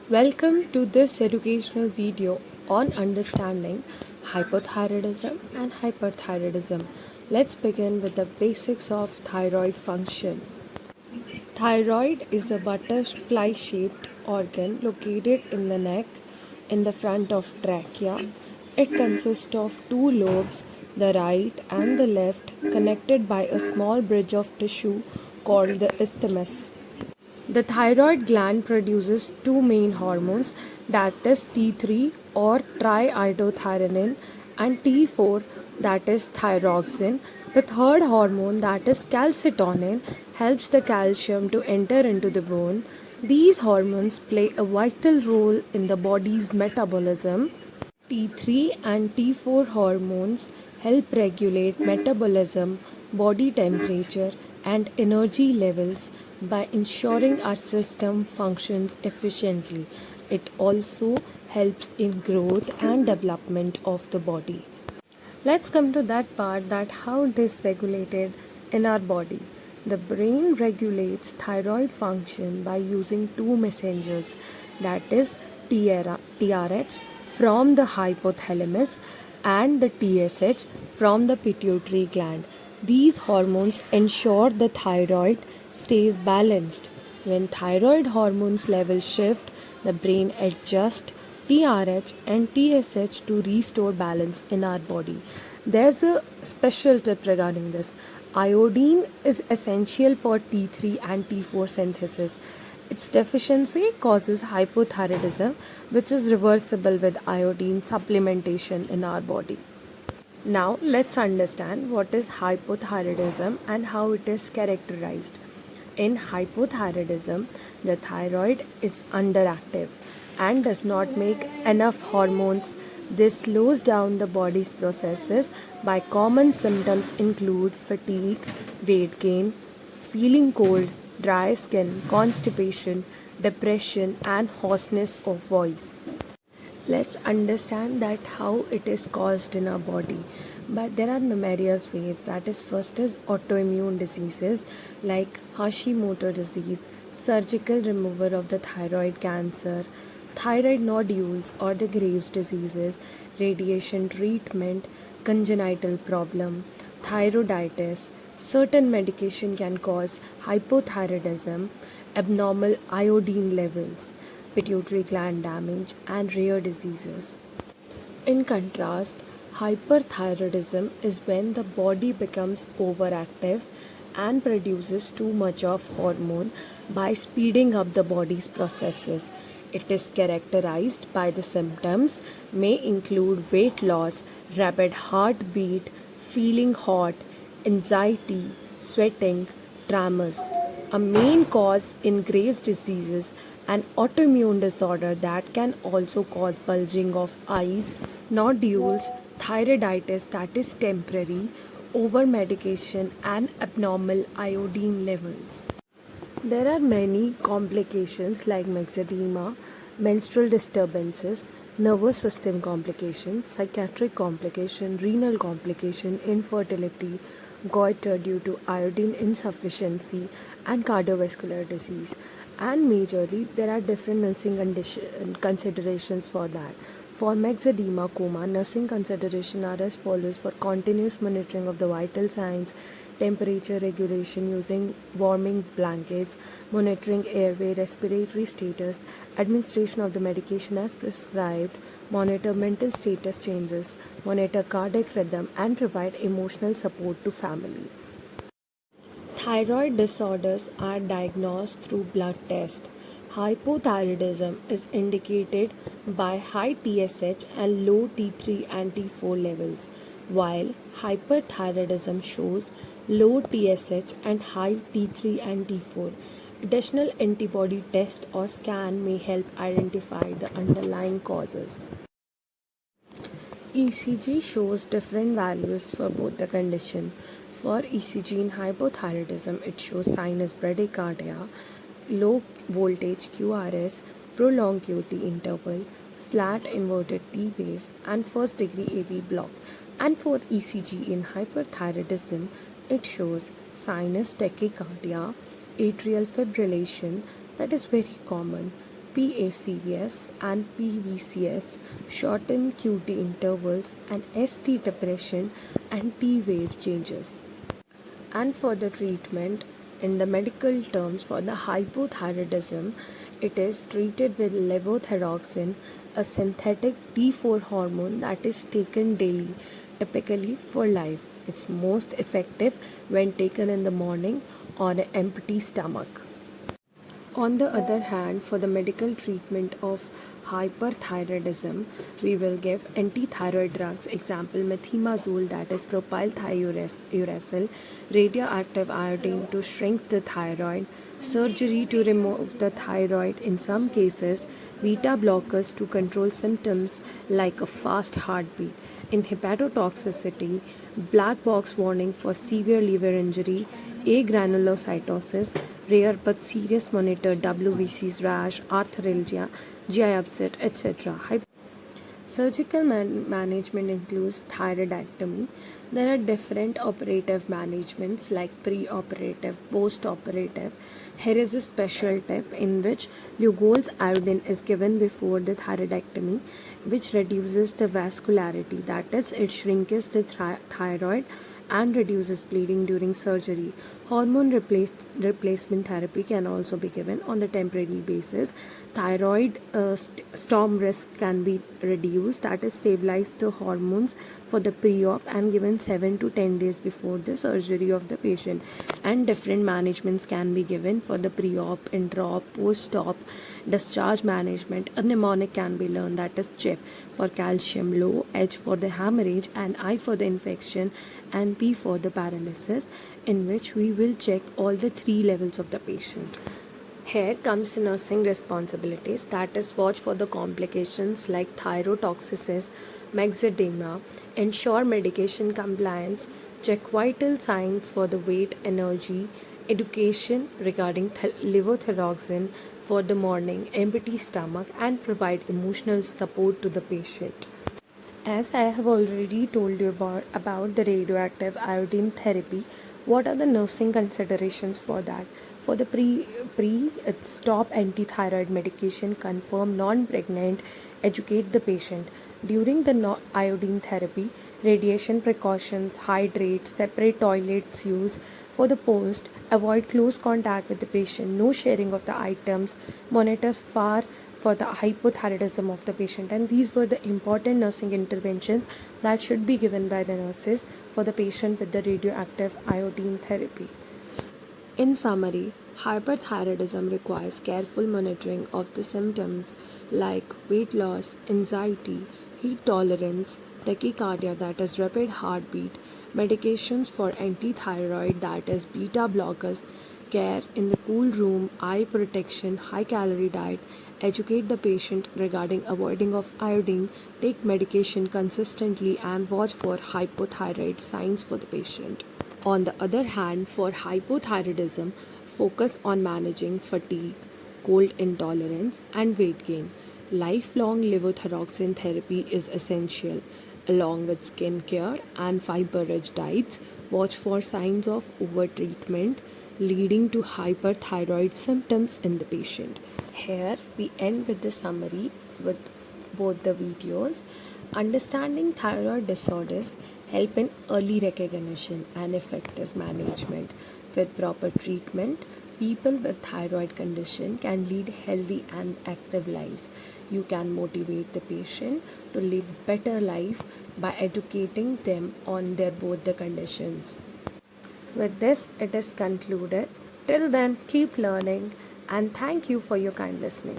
Welcome to this educational video on understanding hypothyroidism and hyperthyroidism. Let's begin with the basics of thyroid function. Thyroid is a butterfly shaped organ located in the neck in the front of trachea. It consists of two lobes, the right and the left, connected by a small bridge of tissue called the isthmus. The thyroid gland produces two main hormones, that is T3 or triiodothyronine and T4, that is thyroxine. The third hormone, that is calcitonin, helps the calcium to enter into the bone. These hormones play a vital role in the body's metabolism. T3 and T4 hormones help regulate metabolism, body temperature, and energy levels by ensuring our system functions efficiently. It also helps in growth and development of the body. Let's come to that part that how it is regulated in our body. The brain regulates thyroid function by using two messengers, that is TRH from the hypothalamus and the TSH from the pituitary gland. These hormones ensure the thyroid stays balanced. When thyroid hormones levels shift, the brain adjusts TRH and TSH to restore balance in our body. There's a special tip regarding this. Iodine is essential for T3 and T4 synthesis. Its deficiency causes hypothyroidism, which is reversible with iodine supplementation in our body. Now, let's understand what is hypothyroidism and how it is characterized. In hypothyroidism, the thyroid is underactive and does not make enough hormones. This slows down the body's processes. By common symptoms include fatigue, weight gain, feeling cold, dry skin, constipation, depression, and hoarseness of voice. Let's understand that how it is caused in our body. But there are numerous ways. That is, first is autoimmune diseases like Hashimoto disease, surgical removal of the thyroid cancer, thyroid nodules or the Graves diseases, radiation treatment, congenital problem, thyroiditis. Certain medication can cause hypothyroidism, abnormal iodine levels, pituitary gland damage, and rare diseases. In contrast, hyperthyroidism is when the body becomes overactive and produces too much of hormone by speeding up the body's processes. It is characterized by the symptoms may include weight loss, rapid heartbeat, feeling hot, anxiety, sweating, tremors. A main cause in Graves' diseases, an autoimmune disorder that can also cause bulging of eyes, nodules, thyroiditis that is temporary, over medication, and abnormal iodine levels. There are many complications like myxedema, menstrual disturbances, nervous system complication, psychiatric complication, renal complication, infertility, goiter due to iodine insufficiency, and cardiovascular disease. And majorly, there are different nursing considerations for that. For myxedema coma, nursing considerations are as follows: for continuous monitoring of the vital signs, temperature regulation using warming blankets, monitoring airway, respiratory status, administration of the medication as prescribed, monitor mental status changes, monitor cardiac rhythm, and provide emotional support to family. Thyroid disorders are diagnosed through blood tests. Hypothyroidism is indicated by high TSH and low T3 and T4 levels, while hyperthyroidism shows low TSH and high T3 and T4. Additional antibody test or scan may help identify the underlying causes. ECG shows different values for both the condition. For ECG in hypothyroidism, it shows sinus bradycardia, low voltage QRS, prolonged QT interval, flat inverted T wave, and first degree AV block. And for ECG in hyperthyroidism, it shows sinus tachycardia, atrial fibrillation, that is very common, PACVS and PVCS, shortened QT intervals, and ST depression and T wave changes. And for the treatment, in the medical terms, for the hypothyroidism, it is treated with levothyroxine, a synthetic T4 hormone that is taken daily, typically for life. It's most effective when taken in the morning on an empty stomach. On the other hand, for the medical treatment of hyperthyroidism, we will give anti-thyroid drugs, example methimazole, that is propylthiouracil, radioactive iodine to shrink the thyroid, surgery to remove the thyroid in some cases, beta blockers to control symptoms like a fast heartbeat. In hepatotoxicity, black box warning for severe liver injury, agranulocytosis, rare but serious monitor WBCs, rash, arthralgia, GI upset, etc. Surgical management includes thyroidectomy. There are different operative managements like pre-operative, post-operative. Here is a special tip in which Lugol's iodine is given before the thyroidectomy, which reduces the vascularity, that is, it shrinks the thyroid and reduces bleeding during surgery. Hormone replacement therapy can also be given on the temporary basis. Thyroid storm risk can be reduced, that is, stabilize the hormones for the pre-op and given 7 to 10 days before the surgery of the patient. And different managements can be given for the pre-op, intra-op, post-op, discharge management. A mnemonic can be learned, that is CHIP for calcium low, H for the hemorrhage, and I for the infection, and P for the paralysis, in which we will check all the 3 levels of the patient. Here comes the nursing responsibilities, that is, watch for the complications like thyrotoxicis, myxedema, ensure medication compliance, check vital signs for the weight, energy, education regarding levothyroxine for the morning, empty stomach, and provide emotional support to the patient. As I have already told you about the radioactive iodine therapy, what are the nursing considerations for that? For the stop anti-thyroid medication, confirm non-pregnant, educate the patient. During the iodine therapy, radiation precautions, hydrate, separate toilets use. For the post, avoid close contact with the patient, no sharing of the items, monitor far for the hypothyroidism of the patient. And these were the important nursing interventions that should be given by the nurses for the patient with the radioactive iodine therapy. In summary, hyperthyroidism requires careful monitoring of the symptoms like weight loss, anxiety, heat tolerance, tachycardia, that is rapid heartbeat, medications for anti-thyroid, that is beta blockers, care in the cool room, eye protection, high calorie diet, educate the patient regarding avoiding of iodine, take medication consistently, and watch for hypothyroid signs for the patient. On the other hand, for hypothyroidism, focus on managing fatigue, cold intolerance, and weight gain. Lifelong levothyroxine therapy is essential, along with skin care and fiber-rich diets. Watch for signs of overtreatment leading to hyperthyroid symptoms in the patient. Here we end with the summary with both the videos. Understanding thyroid disorders help in early recognition and effective management. With proper treatment, people with thyroid condition can lead healthy and active lives. You can motivate the patient to live better life by educating them on their both the conditions. With this, it is concluded. Till then, keep learning, and thank you for your kind listening.